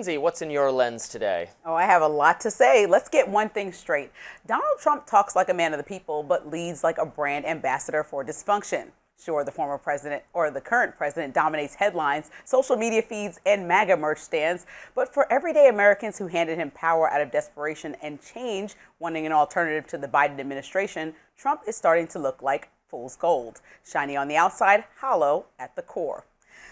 Lindsey, what's in your lens today? Oh, I have a lot to say. Let's get one thing straight. Donald Trump talks like a man of the people, but leads like a brand ambassador for dysfunction. Sure, the former president or the current president dominates headlines, social media feeds, and MAGA merch stands. But for everyday Americans who handed him power out of desperation and change, wanting an alternative to the Biden administration, Trump is starting to look like fool's gold. Shiny on the outside, hollow at the core.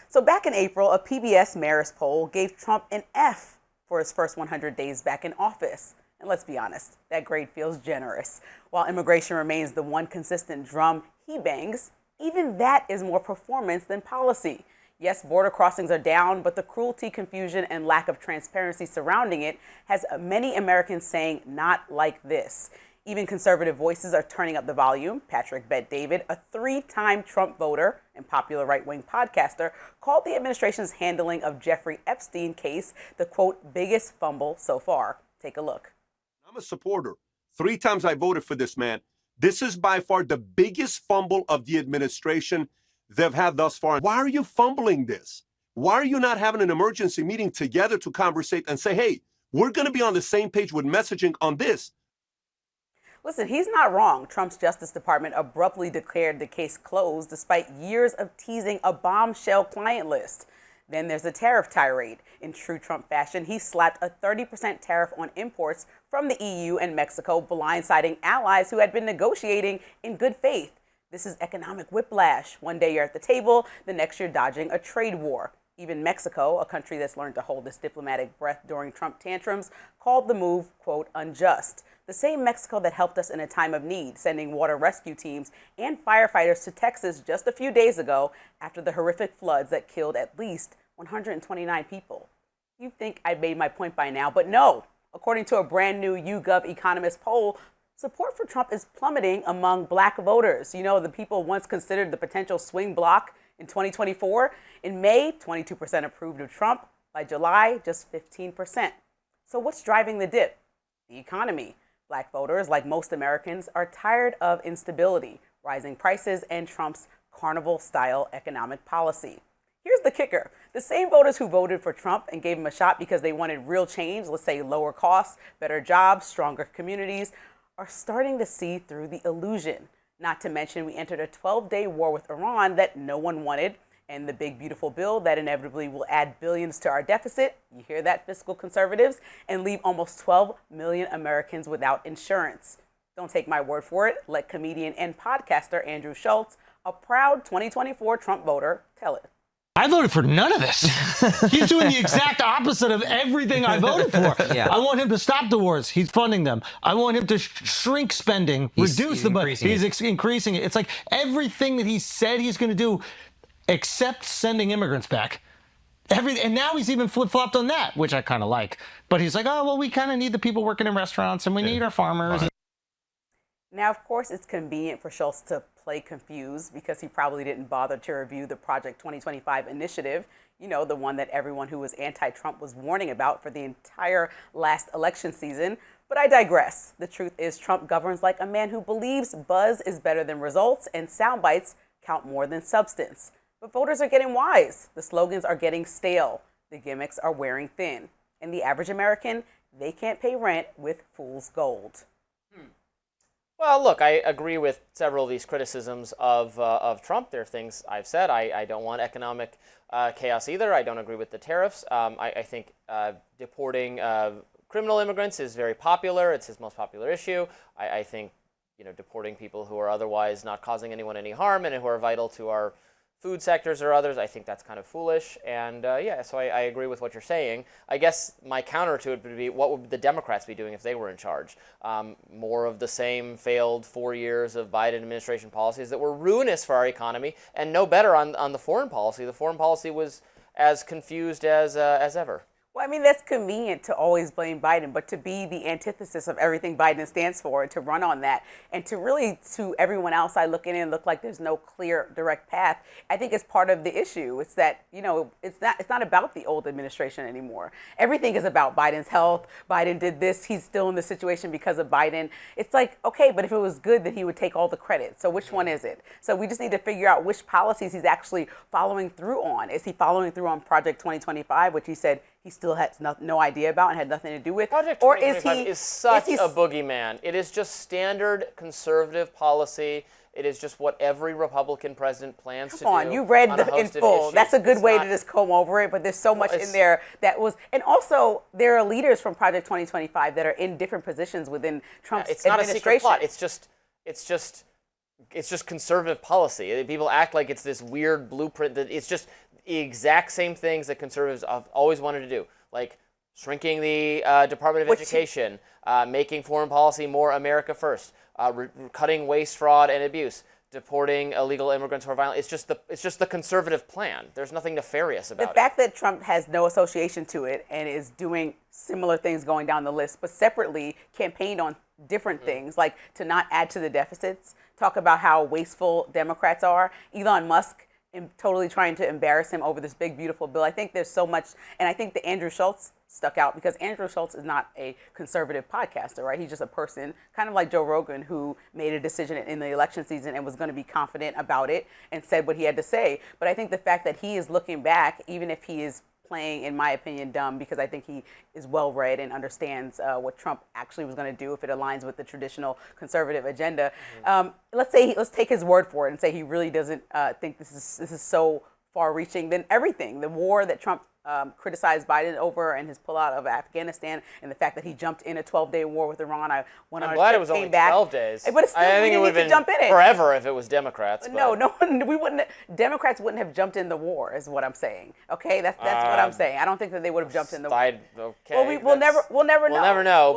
So back in April, a PBS Marist poll gave Trump an F for his first 100 days back in office. And let's be honest, that grade feels generous. While immigration remains the one consistent drum he bangs, even that is more performance than policy. Yes, border crossings are down, but the cruelty, confusion, and lack of transparency surrounding it has many Americans saying, not like this. Even conservative voices are turning up the volume. Patrick Bet-David, a 3-time Trump voter and popular right-wing podcaster, called the administration's handling of Jeffrey Epstein case the, quote, biggest fumble so far. Take a look. I'm a supporter. 3 times I voted for this man. This is by far the biggest fumble of the administration they've had thus far. Why are you fumbling this? Why are you not having an emergency meeting together to conversate and say, hey, we're going to be on the same page with messaging on this? Listen, he's not wrong. Trump's Justice Department abruptly declared the case closed despite years of teasing a bombshell client list. Then there's the tariff tirade. In true Trump fashion, he slapped a 30% tariff on imports from the EU and Mexico, blindsiding allies who had been negotiating in good faith. This is economic whiplash. One day you're at the table, the next you're dodging a trade war. Even Mexico, a country that's learned to hold its diplomatic breath during Trump tantrums, called the move, quote, unjust. The same Mexico that helped us in a time of need, sending water rescue teams and firefighters to Texas just a few days ago after the horrific floods that killed at least 129 people. You'd think I'd made my point by now, but no. According to a brand new YouGov Economist poll, support for Trump is plummeting among black voters. You know, the people once considered the potential swing bloc in 2024. In May, 22% approved of Trump. By July, just 15%. So what's driving the dip? The economy. Black voters, like most Americans, are tired of instability, rising prices, and Trump's carnival-style economic policy. Here's the kicker. The same voters who voted for Trump and gave him a shot because they wanted real change, let's say lower costs, better jobs, stronger communities, are starting to see through the illusion. Not to mention, we entered a 12-day war with Iran that no one wanted, and the big, beautiful bill that inevitably will add billions to our deficit, you hear that, fiscal conservatives, and leave almost 12 million Americans without insurance. Don't take my word for it. Let comedian and podcaster Andrew Schulz, a proud 2024 Trump voter, tell it. I voted for none of this. He's doing the exact opposite of everything I voted for. Yeah. I want him to stop the wars. He's funding them. I want him to shrink spending, reduce the budget. He's increasing it. It's like everything that he said he's going to do, except sending immigrants back. And now he's even flip-flopped on that, which I kind of like. But he's like, oh, well, we kind of need the people working in restaurants, and we need our farmers. Now, of course, it's convenient for Schulz to play confused because he probably didn't bother to review the Project 2025 initiative, you know, the one that everyone who was anti-Trump was warning about for the entire last election season. But I digress. The truth is Trump governs like a man who believes buzz is better than results and sound bites count more than substance. But voters are getting wise. The slogans are getting stale. The gimmicks are wearing thin. And the average American, they can't pay rent with fool's gold. Well, look, I agree with several of these criticisms of Trump. There are things I've said. I don't want economic chaos either. I don't agree with the tariffs. I think deporting criminal immigrants is very popular. It's his most popular issue. I think, you know, deporting people who are otherwise not causing anyone any harm and who are vital to our food sectors or others, I think that's kind of foolish. And yeah, so I agree with what you're saying. I guess my counter to it would be, what would the Democrats be doing if they were in charge? More of the same failed 4 years of Biden administration policies that were ruinous for our economy, and no better on the foreign policy. The foreign policy was as confused as ever. Well, I mean, that's convenient to always blame Biden, but to be the antithesis of everything Biden stands for, to run on that, and to really, to everyone else I look in and look like there's no clear, direct path, I think is part of the issue. It's that, you know, it's not about the old administration anymore. Everything is about Biden's health. Biden did this. He's still in the situation because of Biden. It's like, okay, but if it was good, then he would take all the credit. So which one is it? So we just need to figure out which policies he's actually following through on. Is he following through on Project 2025, which he said he still had no idea about and had nothing to do with? Project or 2025 is such a boogeyman. It is just standard conservative policy. It is just what every Republican president plans to do. Come on, you read in full. Issues. That's a good way to just comb over it, but there's so much in there that was, and also there are leaders from Project 2025 that are in different positions within Trump's it's not administration. a secret plot. It's just conservative policy. People act like it's this weird blueprint. That it's just the exact same things that conservatives have always wanted to do, like shrinking the Department of Education, making foreign policy more America first, cutting waste, fraud, and abuse, deporting illegal immigrants who are violent. It's just the conservative plan. There's nothing nefarious about it. The fact that Trump has no association to it and is doing similar things going down the list, but separately campaigned on different things, like to not add to the deficits, talk about how wasteful Democrats are. Elon Musk totally trying to embarrass him over this big, beautiful bill. I think there's so much, and I think that Andrew Schulz stuck out because Andrew Schulz is not a conservative podcaster, right? He's just a person, kind of like Joe Rogan, who made a decision in the election season and was going to be confident about it and said what he had to say. But I think the fact that he is looking back, even if he is playing, in my opinion, dumb, because I think he is well-read and understands what Trump actually was going to do if it aligns with the traditional conservative agenda. Let's take his word for it and say he really doesn't think this is so far-reaching. Then everything, the war that Trump criticized Biden over and his pullout of Afghanistan and the fact that he jumped in a 12-day war with Iran. I'm glad it was only 12 days. But still, I think it would have been forever if it was Democrats. No, we wouldn't. Democrats wouldn't have jumped in the war, is what I'm saying. Okay, that's what I'm saying. I don't think that they would have jumped in the war. Okay. Well, we'll never know.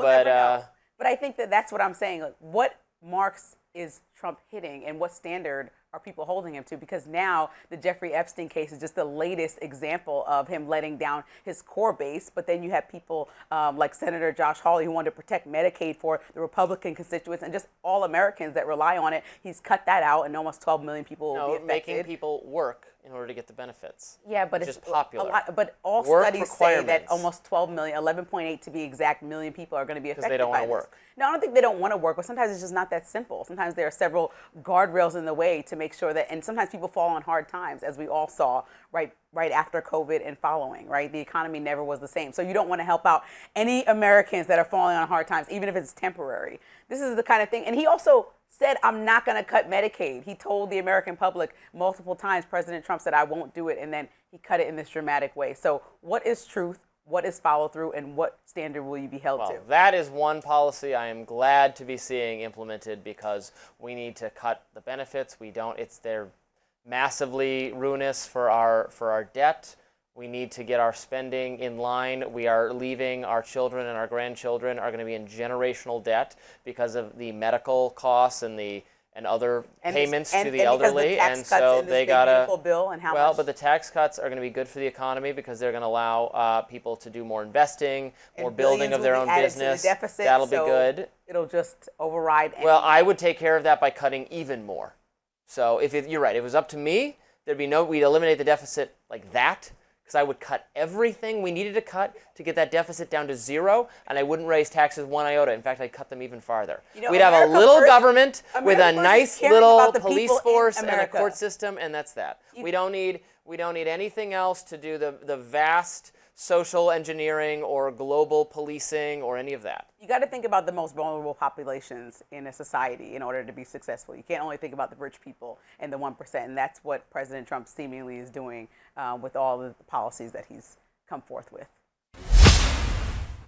But I think that that's what I'm saying. Like, what marks is Trump hitting, and what standard are people holding him to? Because now the Jeffrey Epstein case is just the latest example of him letting down his core base. But then you have people like Senator Josh Hawley, who wanted to protect Medicaid for the Republican constituents and just all Americans that rely on it. He's cut that out, and almost 12 million people will be affected. Making people work in order to get the benefits. Yeah, but it's popular. A lot, but all studies say that almost 12 million, 11.8 to be exact, million people are going to be affected. Because they don't want to work. No, I don't think they don't want to work, but sometimes it's just not that simple. Sometimes there are several guardrails in the way to make sure that, and sometimes people fall on hard times, as we all saw right after COVID and following, right? The economy never was the same. So you don't want to help out any Americans that are falling on hard times, even if it's temporary. This is the kind of thing. And he also said, I'm not going to cut Medicaid. He told the American public multiple times, President Trump said, I won't do it. And then he cut it in this dramatic way. So what is truth? What is follow through, and what standard will you be held to? That is one policy I am glad to be seeing implemented, because we need to cut the benefits. They're massively ruinous for our debt. We need to get our spending in line. We are leaving our children, and our grandchildren are going to be in generational debt because of the medical costs and other payments to the elderly, and so they gotta. But the tax cuts are going to be good for the economy because they're going to allow people to do more investing, more building of their own business. That'll be good. It'll just override. Well, I would take care of that by cutting even more. So you're right, if it was up to me, we'd eliminate the deficit like that. Because I would cut everything we needed to cut to get that deficit down to zero, and I wouldn't raise taxes one iota. In fact, I'd cut them even farther. We'd have a little government with a nice little police force and a court system, and that's that. We don't need anything else to do the vast social engineering or global policing or any of that. You got to think about the most vulnerable populations in a society in order to be successful. You can't only think about the rich people and the 1%, and that's what President Trump seemingly is doing with all of the policies that he's come forth with.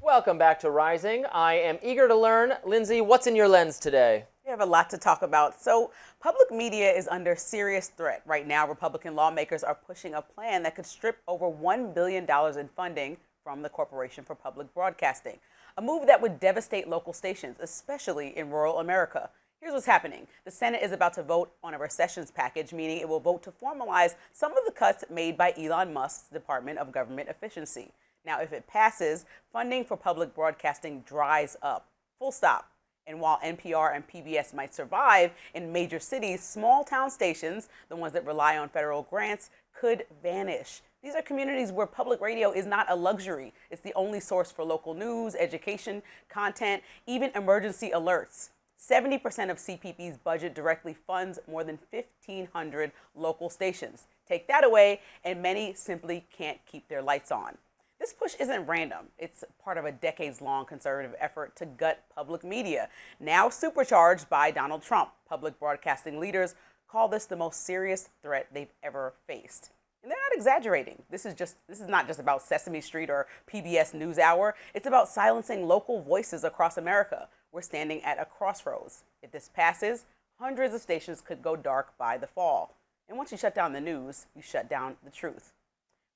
Welcome back to Rising. I am eager to learn. Lindsey, what's in your lens today? We have a lot to talk about. So public media is under serious threat. Right now, Republican lawmakers are pushing a plan that could strip over $1 billion in funding from the Corporation for Public Broadcasting, a move that would devastate local stations, especially in rural America. Here's what's happening. The Senate is about to vote on a recessions package, meaning it will vote to formalize some of the cuts made by Elon Musk's Department of Government Efficiency. Now, if it passes, funding for public broadcasting dries up. Full stop. And while NPR and PBS might survive in major cities, small town stations, the ones that rely on federal grants, could vanish. These are communities where public radio is not a luxury. It's the only source for local news, education, content, even emergency alerts. 70% of CPP's budget directly funds more than 1,500 local stations. Take that away, and many simply can't keep their lights on. This push isn't random. It's part of a decades-long conservative effort to gut public media, now supercharged by Donald Trump. Public broadcasting leaders call this the most serious threat they've ever faced. And they're not exaggerating. This is not just about Sesame Street or PBS NewsHour. It's about silencing local voices across America. We're standing at a crossroads. If this passes, hundreds of stations could go dark by the fall. And once you shut down the news, you shut down the truth.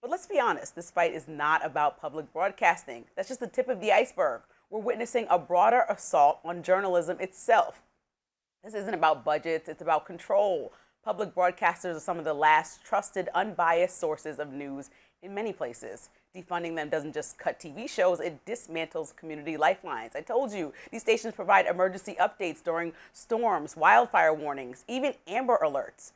But let's be honest, this fight is not about public broadcasting. That's just the tip of the iceberg. We're witnessing a broader assault on journalism itself. This isn't about budgets, it's about control. Public broadcasters are some of the last trusted, unbiased sources of news in many places. Defunding them doesn't just cut TV shows, it dismantles community lifelines. I told you, these stations provide emergency updates during storms, wildfire warnings, even Amber Alerts.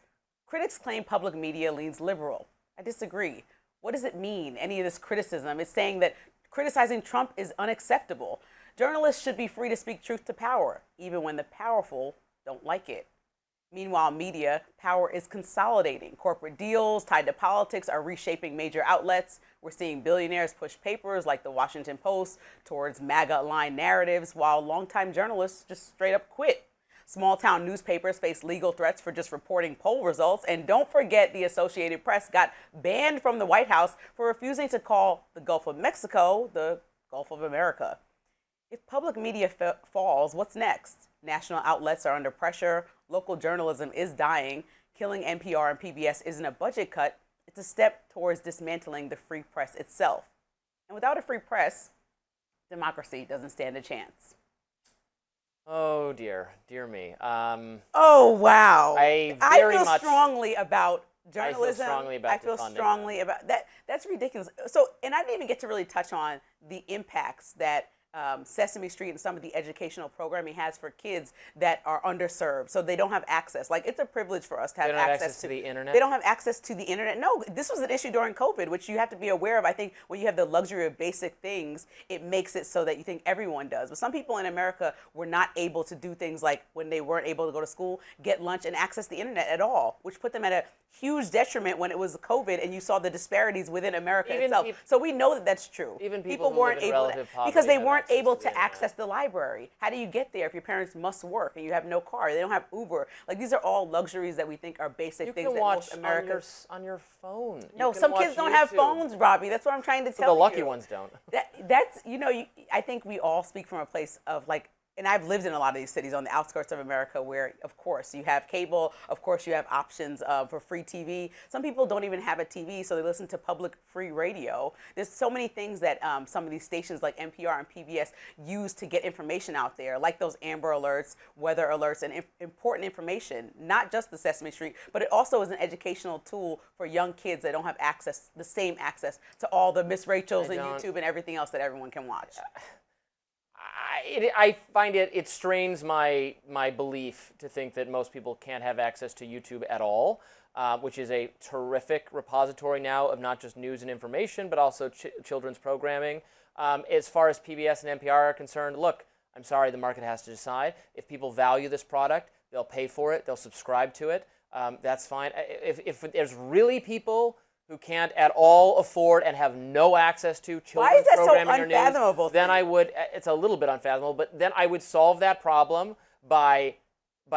Critics claim public media leans liberal. I disagree. What does it mean, any of this criticism? It's saying that criticizing Trump is unacceptable. Journalists should be free to speak truth to power, even when the powerful don't like it. Meanwhile, media power is consolidating. Corporate deals tied to politics are reshaping major outlets. We're seeing billionaires push papers like the Washington Post towards MAGA-aligned narratives, while longtime journalists just straight up quit. Small-town newspapers face legal threats for just reporting poll results. And don't forget, the Associated Press got banned from the White House for refusing to call the Gulf of Mexico the Gulf of America. If public media falls, what's next? National outlets are under pressure. Local journalism is dying. Killing NPR and PBS isn't a budget cut. It's a step towards dismantling the free press itself. And without a free press, democracy doesn't stand a chance. Oh, dear me. Oh, wow. I feel strongly about journalism. I feel strongly about I feel strongly about that. That's ridiculous. So, and I didn't even get to really touch on the impacts that Sesame Street and some of the educational programming has for kids that are underserved, so they don't have access. Like, it's a privilege for us to have access to the internet. They don't have access to the internet. No, this was an issue during COVID, which you have to be aware of. I think when you have the luxury of basic things, it makes it so that you think everyone does. But some people in America were not able to do things like, when they weren't able to go to school, get lunch and access the internet at all, which put them at a huge detriment when it was COVID, and you saw the disparities within America itself. So we know that that's true. Even people weren't able to, because they weren't able to access the library. How do you get there if your parents must work and you have no car? They don't have Uber. Like, these are all luxuries that we think are basic things that most Americans on your phone. No, some kids don't have phones, Robbie. That's what I'm trying to tell you. The lucky ones don't. That's I think we all speak from a place of, like, and I've lived in a lot of these cities on the outskirts of America where, of course, you have cable. Of course, you have options for free TV. Some people don't even have a TV, so they listen to public free radio. There's so many things that some of these stations like NPR and PBS use to get information out there, like those Amber Alerts, weather alerts, and important information, not just the Sesame Street, but it also is an educational tool for young kids that don't have access, the same access to all the Miss Rachels and YouTube and everything else that everyone can watch. I find it strains my belief to think that most people can't have access to YouTube at all, which is a terrific repository now of not just news and information, but also children's programming. As far as PBS and NPR are concerned, look, I'm sorry, the market has to decide. If people value this product, they'll pay for it, they'll subscribe to it. That's fine. If there's really people who can't at all afford and have no access to children's programming or news, then I would, it's a little bit unfathomable, but then I would solve that problem by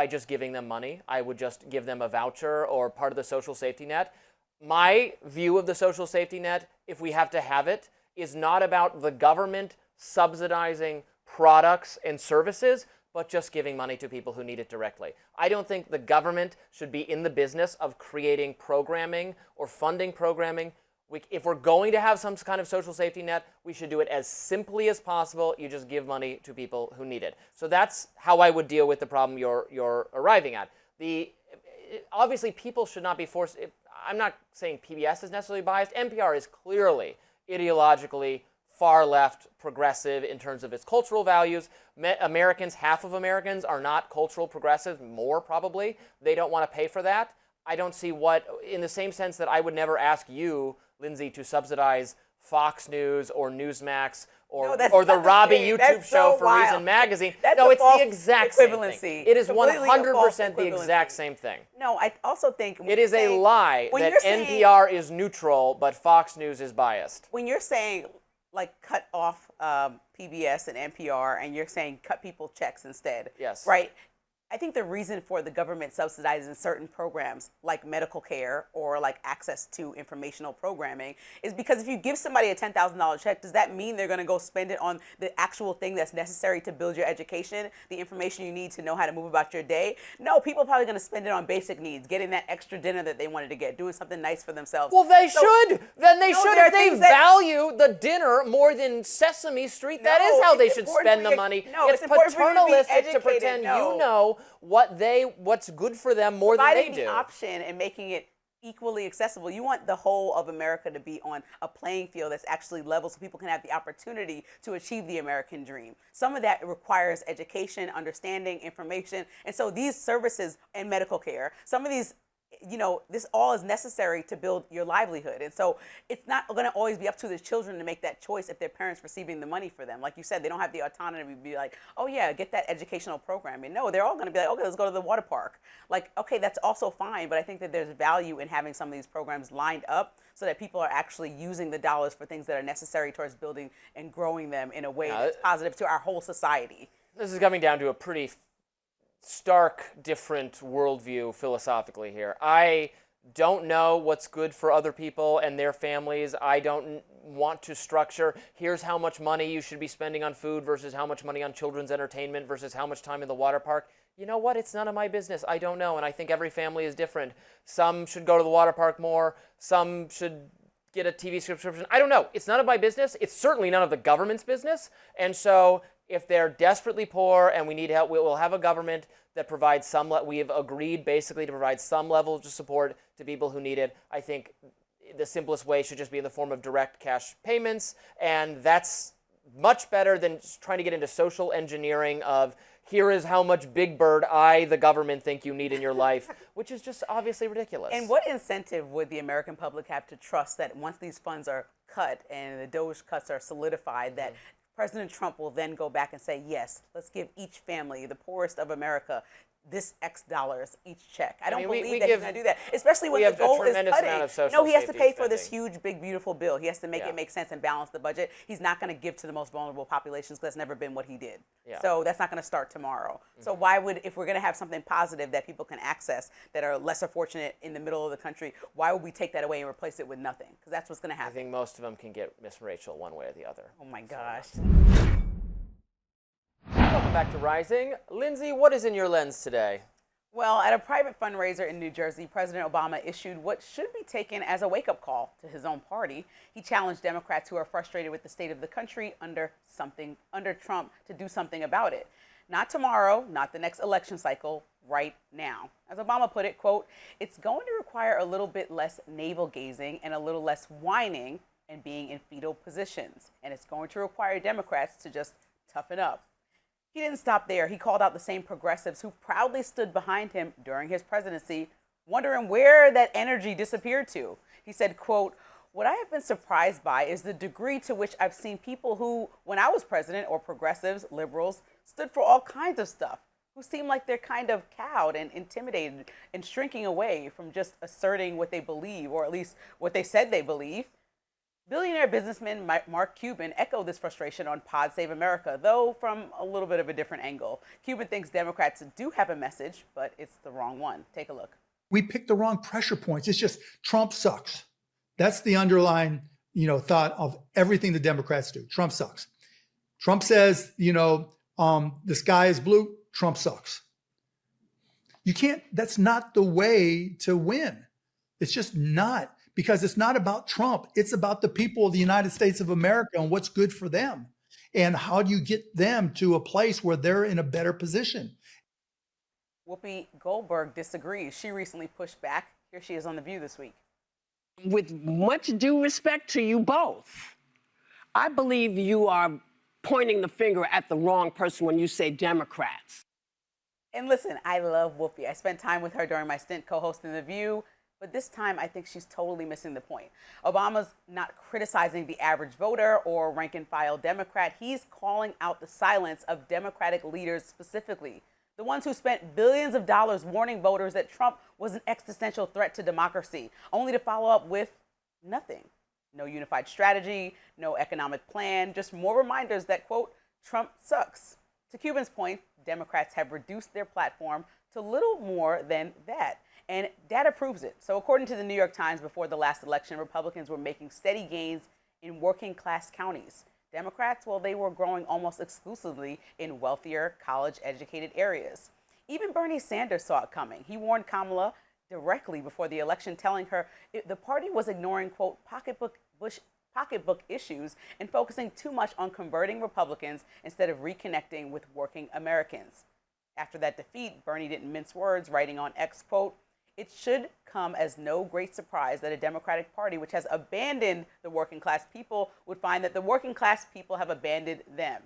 just giving them money. I would just give them a voucher or part of the social safety net. My view of the social safety net, if we have to have it, is not about the government subsidizing products and services, but just giving money to people who need it directly. I don't think the government should be in the business of creating programming or funding programming. If we're going to have some kind of social safety net, we should do it as simply as possible. You just give money to people who need it. So that's how I would deal with the problem you're arriving at. Obviously, people should not be forced. I'm not saying PBS is necessarily biased. NPR is clearly ideologically far left, progressive in terms of its cultural values. Half of Americans are not cultural progressive, more probably. They don't want to pay for that. I don't see what, in the same sense that I would never ask you, Lindsey, to subsidize Fox News or Newsmax or the Robbie YouTube show for Reason Magazine. No, it's the exact same thing. It is 100% the exact same thing. No, I also think it is a lie that NPR is neutral, but Fox News is biased. When you're saying like cut off PBS and NPR, and you're saying cut people checks instead. Yes. Right? I think the reason for the government subsidizing certain programs like medical care or like access to informational programming is because if you give somebody a $10,000 check, does that mean they're going to go spend it on the actual thing that's necessary to build your education, the information you need to know how to move about your day? No, people are probably going to spend it on basic needs, getting that extra dinner that they wanted to get, doing something nice for themselves. Well, they should. Then they should. there are If they things that- value the dinner more than Sesame Street, that is how they it's should important spend for the you- money. no, It's it's important for you to be paternalistic to educated, pretend no. you know what's good for them more than they Providing do. the option and making it equally accessible. You want the whole of America to be on a playing field that's actually level so people can have the opportunity to achieve the American dream. Some of that requires education, understanding, information. And so these services and medical care, some of these, this all is necessary to build your livelihood. And so it's not going to always be up to the children to make that choice if their parents receiving the money for them. Like you said, they don't have the autonomy to be like, oh yeah, get that educational programming. No, they're all going to be like, okay, let's go to the water park. Like, okay, that's also fine. But I think that there's value in having some of these programs lined up so that people are actually using the dollars for things that are necessary towards building and growing them in a way that's positive to our whole society. This is coming down to a pretty stark different worldview philosophically here. I don't know what's good for other people and their families. I don't want to structure, here's how much money you should be spending on food versus how much money on children's entertainment versus how much time in the water park. You know what? It's none of my business. I don't know. And I think every family is different. Some should go to the water park more. Some should get a TV subscription. I don't know. It's none of my business. It's certainly none of the government's business. And so if they're desperately poor and we need help, we'll have a government that provides some, we have agreed basically to provide some level of support to people who need it. I think the simplest way should just be in the form of direct cash payments. And that's much better than trying to get into social engineering of, here is how much Big Bird I, the government, think you need in your life, which is just obviously ridiculous. And what incentive would the American public have to trust that once these funds are cut and the DOGE cuts are solidified, that President Trump will then go back and say, yes, let's give each family, the poorest of America, this X dollars each check. I don't believe that he's going to do that, especially when the goal is cutting. No, he has to pay for this huge, big, beautiful bill. He has to make it make sense and balance the budget. He's not going to give to the most vulnerable populations because that's never been what he did. So that's not going to start tomorrow. So why would, if we're going to have something positive that people can access that are lesser fortunate in the middle of the country, why would we take that away and replace it with nothing? Because that's what's going to happen. I think most of them can get Miss Rachel one way or the other. Oh my gosh. Welcome back to Rising. Lindsay, what is in your lens today? Well, at a private fundraiser in New Jersey, President Obama issued what should be taken as a wake-up call to his own party. He challenged Democrats who are frustrated with the state of the country under Trump to do something about it. Not tomorrow, not the next election cycle, right now. As Obama put it, quote, it's going to require a little bit less navel-gazing and a little less whining and being in fetal positions. And it's going to require Democrats to just toughen up. He didn't stop there. He called out the same progressives who proudly stood behind him during his presidency, wondering where that energy disappeared to. He said, quote, what I have been surprised by is the degree to which I've seen people who, when I was president, or progressives, liberals, stood for all kinds of stuff, who seem like they're kind of cowed and intimidated and shrinking away from just asserting what they believe, or at least what they said they believe. Billionaire businessman Mark Cuban echoed this frustration on Pod Save America, though from a little bit of a different angle. Cuban thinks Democrats do have a message, but it's the wrong one. Take a look. We picked the wrong pressure points. It's just Trump sucks. That's the underlying, thought of everything the Democrats do. Trump sucks. Trump says, the sky is blue. Trump sucks. You can't, that's not the way to win. It's just not. Because it's not about Trump. It's about the people of the United States of America and what's good for them. And how do you get them to a place where they're in a better position? Whoopi Goldberg disagrees. She recently pushed back. Here she is on The View this week. With much due respect to you both, I believe you are pointing the finger at the wrong person when you say Democrats. And listen, I love Whoopi. I spent time with her during my stint co-hosting The View. But this time, I think she's totally missing the point. Obama's not criticizing the average voter or rank-and-file Democrat. He's calling out the silence of Democratic leaders specifically, the ones who spent billions of dollars warning voters that Trump was an existential threat to democracy, only to follow up with nothing. No unified strategy, no economic plan, just more reminders that, quote, Trump sucks. To Cuban's point, Democrats have reduced their platform to little more than that. And data proves it. So according to the New York Times, before the last election, Republicans were making steady gains in working class counties. Democrats, well, they were growing almost exclusively in wealthier, college-educated areas. Even Bernie Sanders saw it coming. He warned Kamala directly before the election, telling her the party was ignoring, quote, pocketbook issues and focusing too much on converting Republicans instead of reconnecting with working Americans. After that defeat, Bernie didn't mince words, writing on X, quote, it should come as no great surprise that a Democratic Party which has abandoned the working class people would find that the working class people have abandoned them.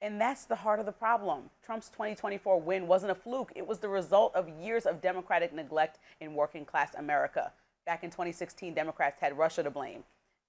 And that's the heart of the problem. Trump's 2024 win wasn't a fluke. It was the result of years of Democratic neglect in working class America. Back in 2016, Democrats had Russia to blame,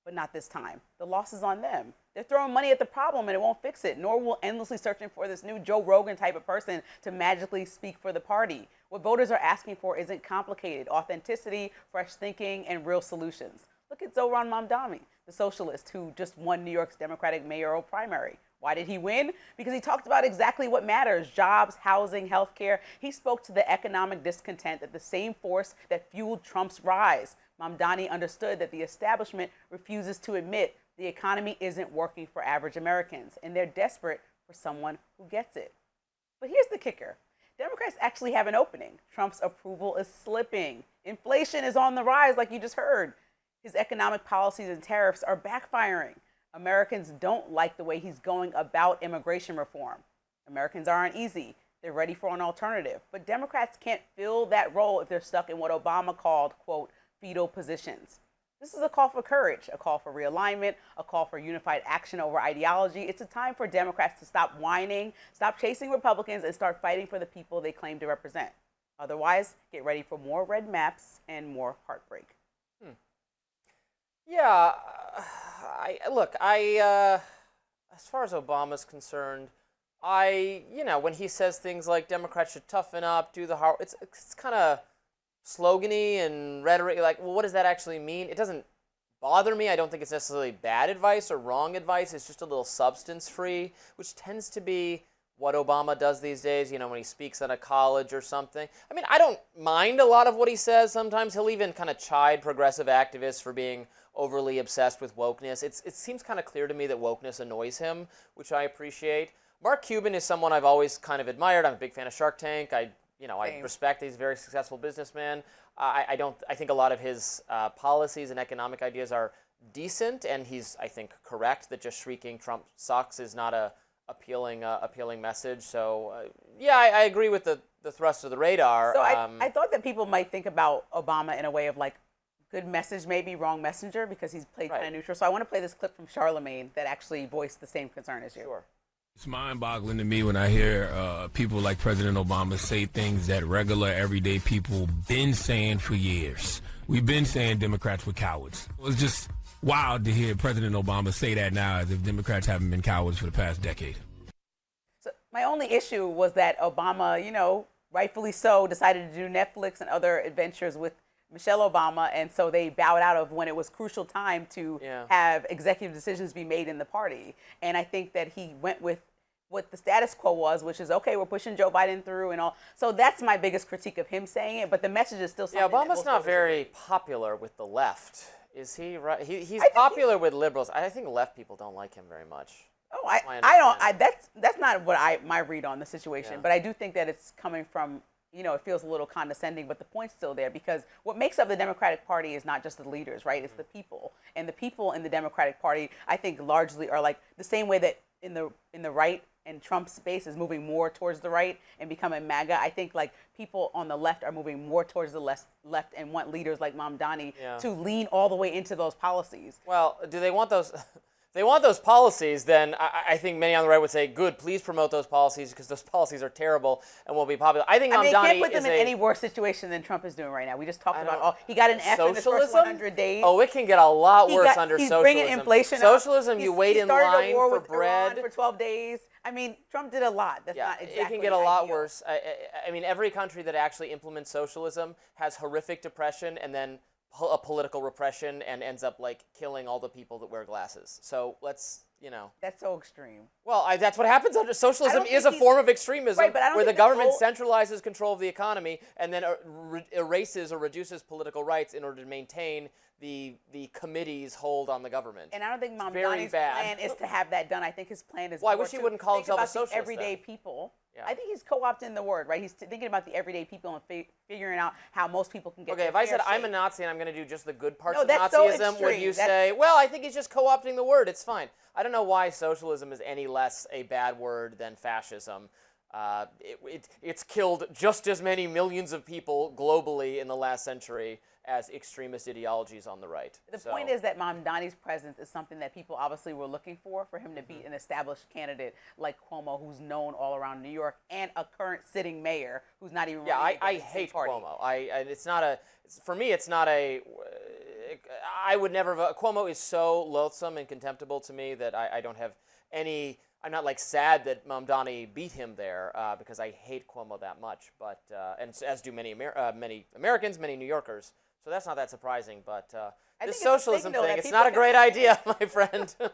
but not this time. The loss is on them. They're throwing money at the problem and it won't fix it, nor will endlessly searching for this new Joe Rogan type of person to magically speak for the party. What voters are asking for isn't complicated: authenticity, fresh thinking, and real solutions. Look at Zohran Mamdani, the socialist who just won New York's Democratic mayoral primary. Why did he win? Because he talked about exactly what matters: jobs, housing, healthcare. He spoke to the economic discontent, that the same force that fueled Trump's rise. Mamdani understood that the establishment refuses to admit the economy isn't working for average Americans, and they're desperate for someone who gets it. But here's the kicker. Democrats actually have an opening. Trump's approval is slipping. Inflation is on the rise, like you just heard. His economic policies and tariffs are backfiring. Americans don't like the way he's going about immigration reform. Americans aren't easy. They're ready for an alternative. But Democrats can't fill that role if they're stuck in what Obama called, quote, fetal positions. This is a call for courage, a call for realignment, a call for unified action over ideology. It's a time for Democrats to stop whining, stop chasing Republicans, and start fighting for the people they claim to represent. Otherwise, get ready for more red maps and more heartbreak. Yeah, as far as Obama's concerned, when he says things like Democrats should toughen up, do the hard, it's kind of slogany and rhetoric. Like, well, what does that actually mean? It doesn't bother me. I don't think it's necessarily bad advice or wrong advice. It's just a little substance-free, which tends to be what Obama does these days, when he speaks at a college or something. I mean, I don't mind a lot of what he says. Sometimes he'll even kind of chide progressive activists for being overly obsessed with wokeness. It seems kind of clear to me that wokeness annoys him, which I appreciate. Mark Cuban is someone I've always kind of admired. I'm a big fan of Shark Tank. I respect that he's a very successful businessman. I think a lot of his policies and economic ideas are decent, and he's, I think, correct that just shrieking Trump sucks is not a appealing message. So I agree with the thrust of the radar. So I thought that people might think about Obama in a way of like good message, maybe wrong messenger, because he's played kind of neutral. So I want to play this clip from Charlemagne that actually voiced the same concern as you. Sure. It's mind-boggling to me when I hear people like President Obama say things that regular, everyday people been saying for years. We've been saying Democrats were cowards. It's just wild to hear President Obama say that now, as if Democrats haven't been cowards for the past decade. So my only issue was that Obama, rightfully so, decided to do Netflix and other adventures with Michelle Obama, and so they bowed out of when it was crucial time to have executive decisions be made in the party. And I think that he went with what the status quo was, which is, okay, we're pushing Joe Biden through and all. So that's my biggest critique of him saying it, but the message is still something. Yeah, Obama's not very popular with the left, is he? Right? He's popular with liberals. I think left people don't like him very much. Oh, I don't. That's not what my read on the situation. Yeah. But I do think that it's coming from, it feels a little condescending, but the point's still there, because what makes up the Democratic Party is not just the leaders, right? It's the people. And the people in the Democratic Party, I think, largely are like the same way that in the right and Trump's base is moving more towards the right and becoming MAGA. I think like people on the left are moving more towards the left and want leaders like Mamdani to lean all the way into those policies. Well, do they want those? If they want those policies, then I think many on the right would say, good, please promote those policies, because those policies are terrible and won't be popular. I think Mamdani you can't put them in any worse situation than Trump is doing right now. We just talked about he got an F in the first 100 days. Oh, it can get a lot worse under socialism. He's bringing inflation up. Socialism, you wait in line for bread. Iran for 12 days. I mean, Trump did a lot. That's not exactly it can get a lot worse. I mean, every country that actually implements socialism has horrific depression and then a political repression and ends up like killing all the people that wear glasses. So let's, That's so extreme. Well, that's what happens under socialism. think Is a he's- form of extremism Right, but I don't where the think the government goal- centralizes control of the economy and then erases or reduces political rights in order to maintain the committee's hold on the government. And I don't think Very Mamdani's bad. plan is to have that done. I think his plan is Well, I more wish he to wouldn't call think himself a about the socialist everyday then. people. Yeah. I think he's co-opting the word, right? He's thinking about the everyday people and figuring out how most people can get Okay, their if I fair said I'm a shake. Nazi and I'm going to do just the good parts No, of that's so Nazism, would extreme. you That's- say, well, I think he's just co-opting the word, it's fine. I don't know why socialism is any less a bad word than fascism. It's killed just as many millions of people globally in the last century as extremist ideologies on the right. The point is that Mamdani's presence is something that people obviously were looking for him to be an established candidate like Cuomo, who's known all around New York, and a current sitting mayor who's not even Yeah, running I against the hate party. Cuomo. For me, it's not a. I would never vote. Cuomo is so loathsome and contemptible to me that I don't have any. I'm not like sad that Mamdani beat him there because I hate Cuomo that much. But and as do many Americans, many New Yorkers. So that's not that surprising. But I this think it's a socialism signal thing, that it's people not a can- great idea, my friend. I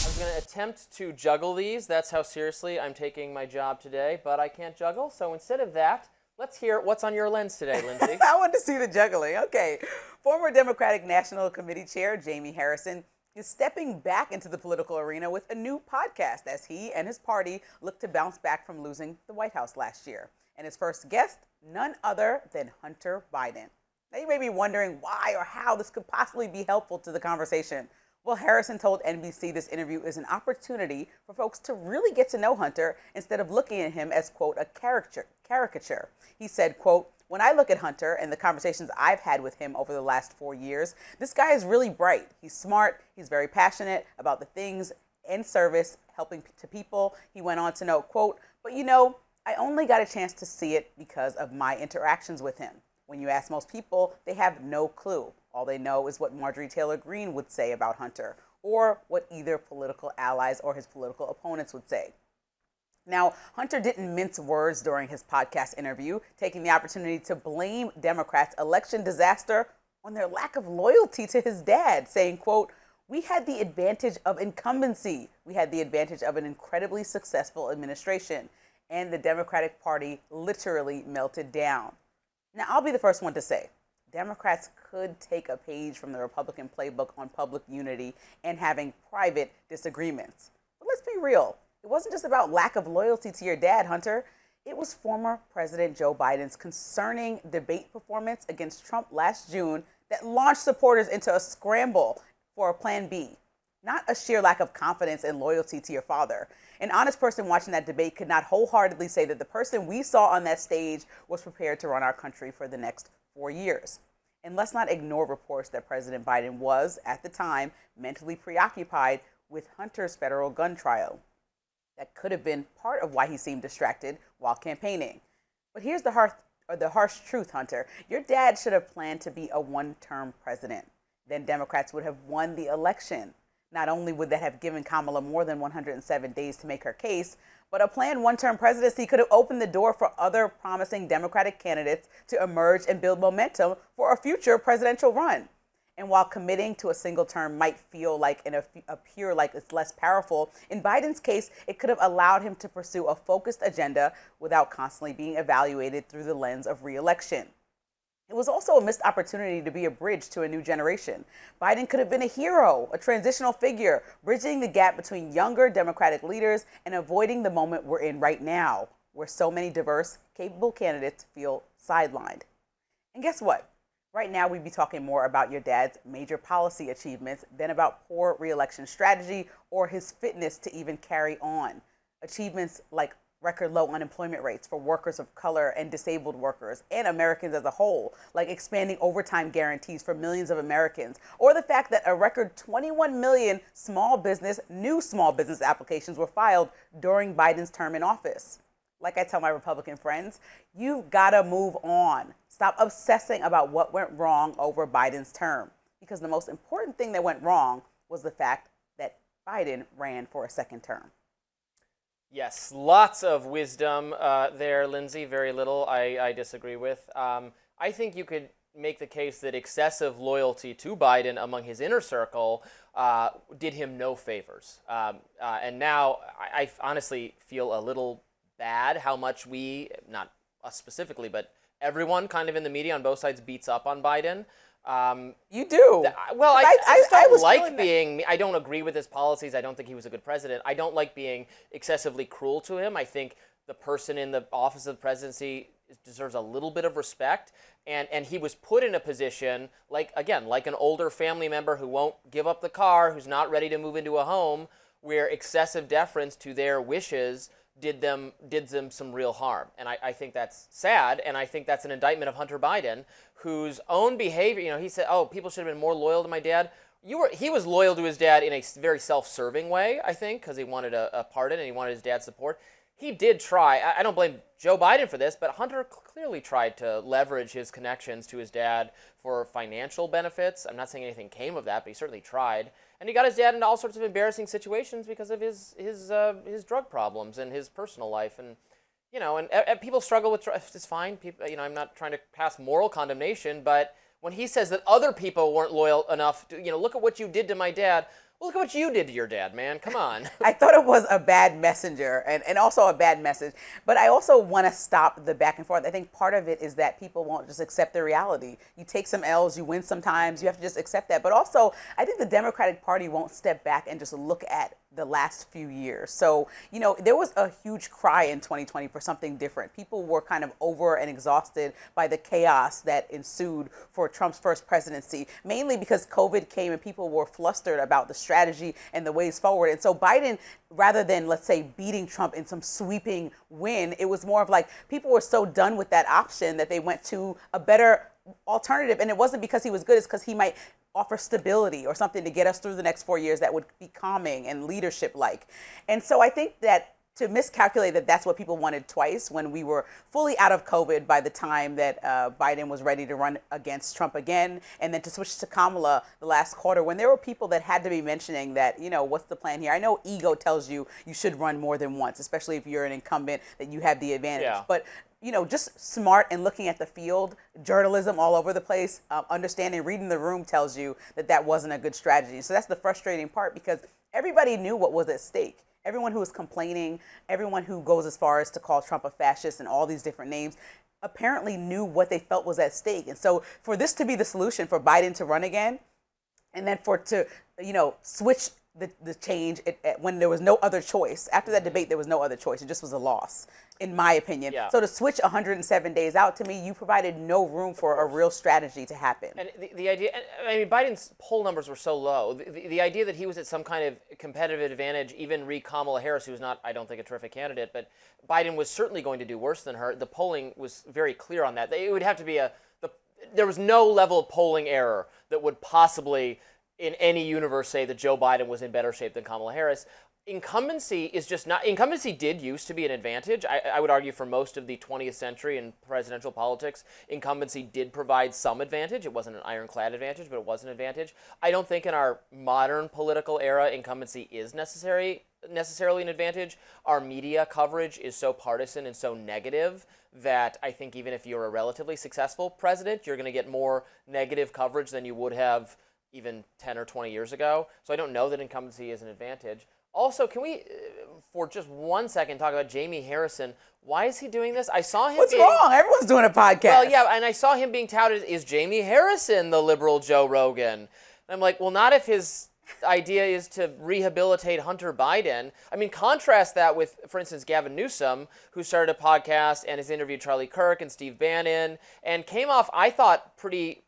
was going to attempt to juggle these. That's how seriously I'm taking my job today. But I can't juggle. So instead of that, let's hear what's on your lens today, Lindsay. I want to see the juggling. Okay. Former Democratic National Committee Chair Jamie Harrison is stepping back into the political arena with a new podcast as he and his party look to bounce back from losing the White House last year. And his first guest, none other than Hunter Biden. Now you may be wondering why or how this could possibly be helpful to the conversation. Well, Harrison told NBC this interview is an opportunity for folks to really get to know Hunter instead of looking at him as, quote, a caricature. He said, quote, when I look at Hunter and the conversations I've had with him over the last 4 years, this guy is really bright. He's smart. He's very passionate about the things in service, helping to people. He went on to note, quote, but I only got a chance to see it because of my interactions with him. When you ask most people, they have no clue. All they know is what Marjorie Taylor Greene would say about Hunter, or what either political allies or his political opponents would say. Now, Hunter didn't mince words during his podcast interview, taking the opportunity to blame Democrats' election disaster on their lack of loyalty to his dad, saying, quote, we had the advantage of incumbency. We had the advantage of an incredibly successful administration. And the Democratic Party literally melted down. Now, I'll be the first one to say, Democrats could take a page from the Republican playbook on public unity and having private disagreements. But let's be real. It wasn't just about lack of loyalty to your dad, Hunter. It was former President Joe Biden's concerning debate performance against Trump last June that launched supporters into a scramble for a plan B. Not a sheer lack of confidence and loyalty to your father. An honest person watching that debate could not wholeheartedly say that the person we saw on that stage was prepared to run our country for the next 4 years. And let's not ignore reports that President Biden was, at the time, mentally preoccupied with Hunter's federal gun trial. That could have been part of why he seemed distracted while campaigning. But here's the harsh truth, Hunter. Your dad should have planned to be a one-term president. Then Democrats would have won the election. Not only would that have given Kamala more than 107 days to make her case, but a planned one-term presidency could have opened the door for other promising Democratic candidates to emerge and build momentum for a future presidential run. And while committing to a single term might feel like and appear like it's less powerful, in Biden's case, it could have allowed him to pursue a focused agenda without constantly being evaluated through the lens of re-election. It was also a missed opportunity to be a bridge to a new generation. Biden could have been a hero, a transitional figure, bridging the gap between younger Democratic leaders and avoiding the moment we're in right now, where so many diverse, capable candidates feel sidelined. And guess what? Right now, we'd be talking more about your dad's major policy achievements than about poor re-election strategy or his fitness to even carry on. Achievements like record low unemployment rates for workers of color and disabled workers and Americans as a whole, like expanding overtime guarantees for millions of Americans, or the fact that a record 21 million new small business applications were filed during Biden's term in office. Like I tell my Republican friends, you've got to move on. Stop obsessing about what went wrong over Biden's term, because the most important thing that went wrong was the fact that Biden ran for a second term. Yes, lots of wisdom there, Lindsay. Very little I disagree with. I think you could make the case that excessive loyalty to Biden among his inner circle did him no favors. And now I honestly feel a little bad how much we, not us specifically, but everyone kind of in the media on both sides beats up on Biden. You do. Well, I don't like being. I don't agree with his policies. I don't think he was a good president. I don't like being excessively cruel to him. I think the person in the office of the presidency deserves a little bit of respect. And he was put in a position, like an older family member who won't give up the car, who's not ready to move into a home, where excessive deference to their wishes did them some real harm. And I think that's sad, and I think that's an indictment of Hunter Biden, whose own behavior, he said, oh, people should have been more loyal to my dad. He was loyal to his dad in a very self-serving way, I think, because he wanted a pardon and he wanted his dad's support. He did try. I don't blame Joe Biden for this, but Hunter clearly tried to leverage his connections to his dad for financial benefits. I'm not saying anything came of that, but he certainly tried. And he got his dad into all sorts of embarrassing situations because of his drug problems and his personal life. And and people struggle with drugs. It's fine. People, I'm not trying to pass moral condemnation, but when he says that other people weren't loyal enough to, look at what you did to my dad. Well, look at what you did to your dad, man. Come on. I thought it was a bad messenger and also a bad message. But I also want to stop the back and forth. I think part of it is that people won't just accept the reality. You take some L's, you win sometimes, you have to just accept that. But also, I think the Democratic Party won't step back and just look at the last few years. So, there was a huge cry in 2020 for something different. People were kind of over and exhausted by the chaos that ensued for Trump's first presidency, mainly because COVID came and people were flustered about the strategy and the ways forward. And so Biden, rather than, let's say, beating Trump in some sweeping win, it was more of like people were so done with that option that they went to a better alternative. And it wasn't because he was good, it's because he might offer stability or something to get us through the next 4 years that would be calming and leadership-like. And so I think that to miscalculate that's what people wanted twice, when we were fully out of COVID by the time that Biden was ready to run against Trump again, and then to switch to Kamala the last quarter, when there were people that had to be mentioning that, what's the plan here? I know ego tells you should run more than once, especially if you're an incumbent, that you have the advantage. Yeah. But just smart and looking at the field, journalism all over the place, understanding, reading the room tells you that wasn't a good strategy. So that's the frustrating part, because everybody knew what was at stake. Everyone who was complaining, everyone who goes as far as to call Trump a fascist and all these different names, apparently knew what they felt was at stake. And so for this to be the solution, for Biden to run again, and then switch the change when there was no other choice. After that debate, there was no other choice. It just was a loss, in my opinion. Yeah. So to switch 107 days out, to me, you provided no room for a real strategy to happen. And the idea, Biden's poll numbers were so low. The idea that he was at some kind of competitive advantage, even Kamala Harris, who's not, I don't think, a terrific candidate, but Biden was certainly going to do worse than her. The polling was very clear on that. It would have to be there was no level of polling error that would possibly, in any universe, say that Joe Biden was in better shape than Kamala Harris. Incumbency is just not. Incumbency did used to be an advantage. I would argue for most of the 20th century in presidential politics, incumbency did provide some advantage. It wasn't an ironclad advantage, but it was an advantage. I don't think in our modern political era, incumbency is necessarily an advantage. Our media coverage is so partisan and so negative that I think even if you're a relatively successful president, you're going to get more negative coverage than you would have even 10 or 20 years ago. So I don't know that incumbency is an advantage. Also, can we, for just 1 second, talk about Jamie Harrison? Why is he doing this? I saw him. What's wrong? Everyone's doing a podcast. Well, yeah, and I saw him being touted, is Jamie Harrison the liberal Joe Rogan? And I'm like, well, not if his idea is to rehabilitate Hunter Biden. Contrast that with, for instance, Gavin Newsom, who started a podcast and has interviewed Charlie Kirk and Steve Bannon, and came off, I thought, pretty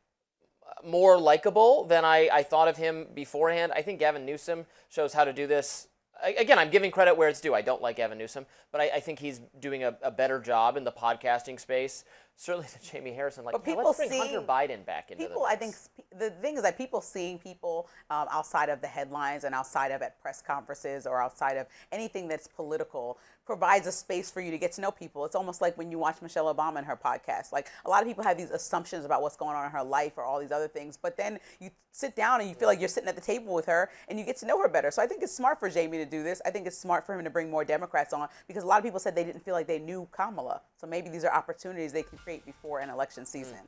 more likable than I thought of him beforehand. I think Gavin Newsom shows how to do this. Again, I'm giving credit where it's due. I don't like Gavin Newsom, but I think he's doing a better job in the podcasting space. Certainly than Jamie Harrison. Let's bring Hunter Biden back into the mix. I think the thing is that people seeing people outside of the headlines and outside of at press conferences or outside of anything that's political provides a space for you to get to know people. It's almost like when you watch Michelle Obama and her podcast. Like, a lot of people have these assumptions about what's going on in her life or all these other things, but then you sit down and you feel like you're sitting at the table with her and you get to know her better. So I think it's smart for Jamie to do this. I think it's smart for him to bring more Democrats on, because a lot of people said they didn't feel like they knew Kamala. So maybe these are opportunities they can create before an election season.